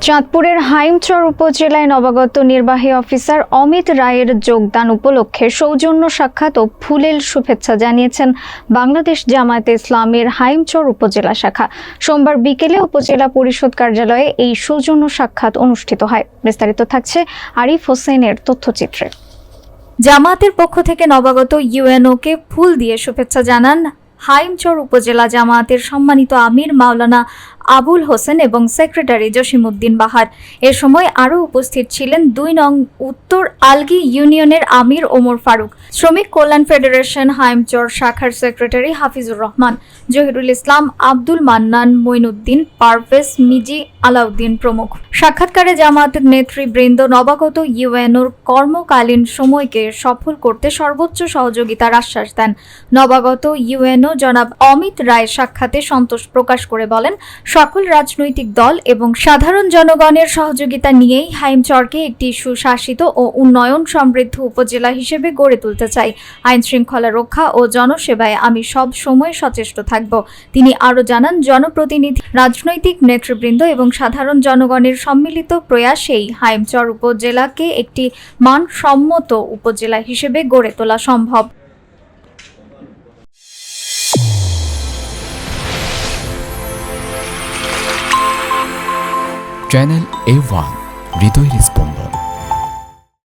চাঁদপুরের হাইমচর উপজেলায় নবাগত নির্বাহী অফিসার অমিত রায়ের যোগদান উপলক্ষে সৌজন্য সাক্ষাৎ ও ফুলেল শুভেচ্ছা জানিয়েছেন বাংলাদেশ জামায়াতে ইসলামীর হাইমচর উপজেলা শাখা। সোমবার বিকেলে উপজেলা পরিষদ কার্যালয়ে এই সৌজন্য সাক্ষাৎ অনুষ্ঠিত হয়। বিস্তারিত থাকছে আরিফ হোসেনের তথ্যচিত্রে। জামায়াতের পক্ষ থেকে নবাগত ইউএনওকে ফুল দিয়ে শুভেচ্ছা জানান হাইমচর উপজেলা জামায়াতের সম্মানিত আমির মাওলানা আবুল হোসেন এবং সেক্রেটারি জসিমউদ্দিন বাহার। এ সময় আরও উপস্থিত ছিলেন ২ নং উত্তর আলগী ইউনিয়নের আমির ওমর ফারুক, শ্রমিক কল্যাণ ফেডারেশন হাইমচর শাখার সেক্রেটারি হাফিজুর রহমান, জহিরুল ইসলাম, আব্দুল মান্নান, মঈনুদ্দিন, পারভেজ, মিজি, আলাউদ্দিন প্রমুখ। সাক্ষাৎকারে জামায়াতের নেতৃবৃন্দ নবাগত ইউএনওর কর্মকালীন সময়কে সফল করতে সর্বোচ্চ সহযোগিতার আশ্বাস দেন। নবাগত ইউএনও জনাব অমিত রায় সাক্ষাতে সন্তোষ প্রকাশ করে বলেন, সকল রাজনৈতিক দল এবং সাধারণ জনগণের সহযোগিতা নিয়েই হাইমচরকে একটি সুশাসিত ও উন্নয়ন সমৃদ্ধ উপজেলা হিসেবে গড়ে তুলতে চাই। আইন শৃঙ্খলা রক্ষা ও জনসেবায় আমি সব সময় সচেষ্ট থাকব। তিনি আরও জানান, জনপ্রতিনিধি, রাজনৈতিক নেতৃবৃন্দ এবং সাধারণ জনগণের সম্মিলিত প্রয়াসেই হাইমচর উপজেলাকে একটি মানসম্মত উপজেলা হিসেবে গড়ে তোলা সম্ভব। চ্যানেল A1 হৃদয়ের স্পন্দন।